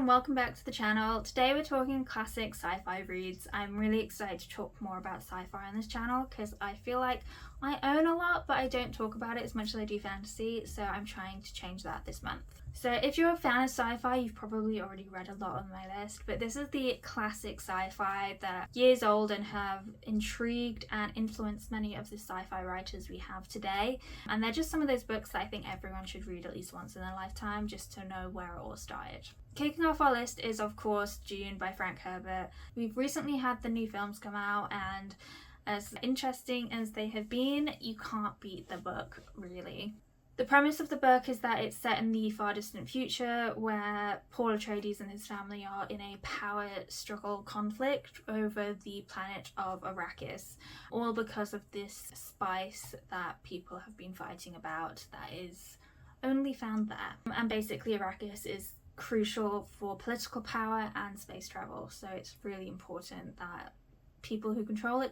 and welcome back to the channel. Today we're talking classic sci-fi reads. I'm really excited to talk more about sci-fi on this channel because I feel like I own a lot but I don't talk about it as much as I do fantasy, so I'm trying to change that this month. So if you're a fan of sci-fi, you've probably already read a lot on my list, but this is the classic sci-fi that years old and have intrigued and influenced many of the sci-fi writers we have today. And they're just some of those books that I think everyone should read at least once in their lifetime just to know where it all started. Kicking off our list is of course Dune by Frank Herbert. We've recently had the new films come out, and as interesting as they have been, you can't beat the book really. The premise of the book is that it's set in the far distant future where Paul Atreides and his family are in a power struggle conflict over the planet of Arrakis, all because of this spice that people have been fighting about that is only found there. And basically Arrakis is crucial for political power and space travel, so it's really important that people who control it.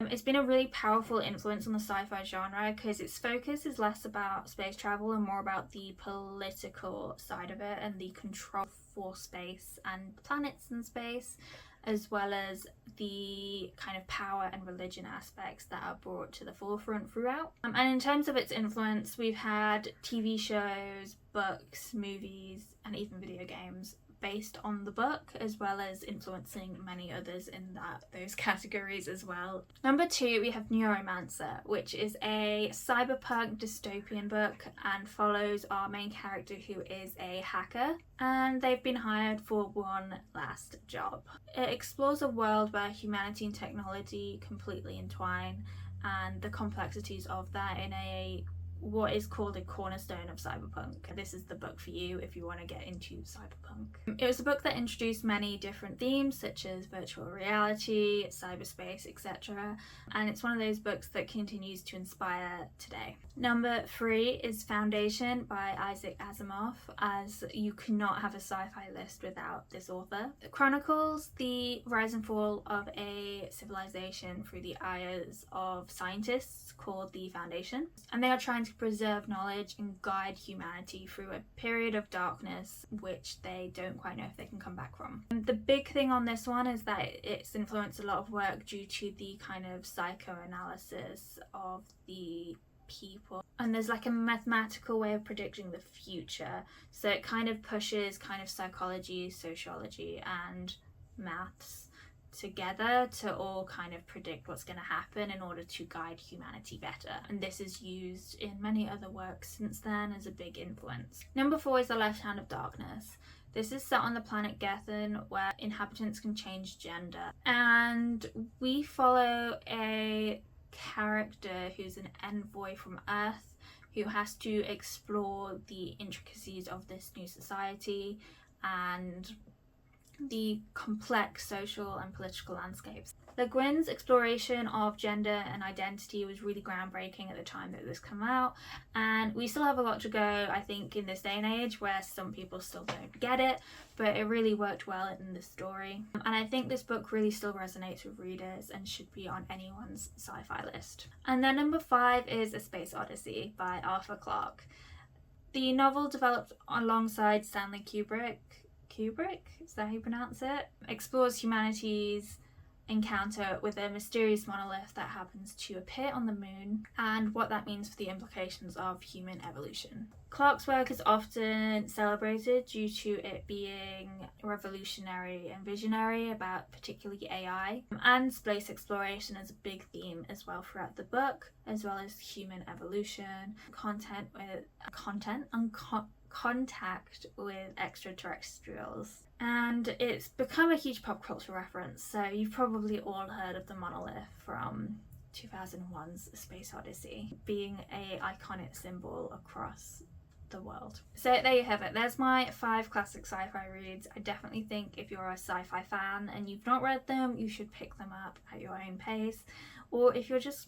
It's been a really powerful influence on the sci-fi genre because its focus is less about space travel and more about the political side of it and the control for space and planets in space, as well as the kind of power and religion aspects that are brought to the forefront throughout. And in terms of its influence, we've had TV shows, books, movies, and even video games based on the book, as well as influencing many others in those categories as well. Number 2, we have Neuromancer, which is a cyberpunk dystopian book and follows our main character who is a hacker, and they've been hired for one last job. It explores a world where humanity and technology completely entwine and the complexities of that in what is called a cornerstone of cyberpunk. This is the book for you if you want to get into cyberpunk. It was a book that introduced many different themes such as virtual reality, cyberspace, etc. And it's one of those books that continues to inspire today. Number 3 is Foundation by Isaac Asimov, as you cannot have a sci-fi list without this author. It chronicles the rise and fall of a civilization through the eyes of scientists called the Foundation, and they are trying to preserve knowledge and guide humanity through a period of darkness which they don't quite know if they can come back from. And the big thing on this one is that it's influenced a lot of work due to the kind of psychoanalysis of the people, and there's like a mathematical way of predicting the future, so it kind of pushes kind of psychology, sociology and maths together to all kind of predict what's going to happen in order to guide humanity better, and this is used in many other works since then as a big influence. Number 4 is The Left Hand of Darkness. This is set on the planet Gethin, where inhabitants can change gender, and we follow a character who's an envoy from Earth who has to explore the intricacies of this new society and the complex social and political landscapes. Le Guin's exploration of gender and identity was really groundbreaking at the time that this came out, and we still have a lot to go, I think, in this day and age where some people still don't get it, but it really worked well in the story. And I think this book really still resonates with readers and should be on anyone's sci-fi list. And then number 5 is A Space Odyssey by Arthur Clarke. The novel, developed alongside Stanley Kubrick, is that how you pronounce it? Explores humanity's encounter with a mysterious monolith that happens to appear on the moon and what that means for the implications of human evolution. Clarke's work is often celebrated due to it being revolutionary and visionary about particularly AI, and space exploration is a big theme as well throughout the book, as well as human evolution, contact with extraterrestrials. And it's become a huge pop culture reference, so you've probably all heard of the monolith from 2001's Space Odyssey being an iconic symbol across the world. So there you have it. There's my 5 classic sci-fi reads. I definitely think if you're a sci-fi fan and you've not read them, you should pick them up at your own pace, or if you're just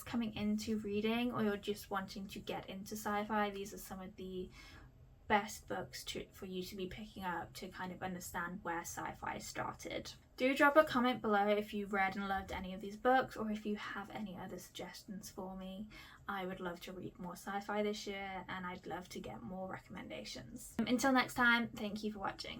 coming into reading or you're just wanting to get into sci-fi, these are some of the best books for you to be picking up to kind of understand where sci-fi started. Do drop a comment below if you read and loved any of these books, or if you have any other suggestions for me. I would love to read more sci-fi this year, and I'd love to get more recommendations. Until next time, thank you for watching.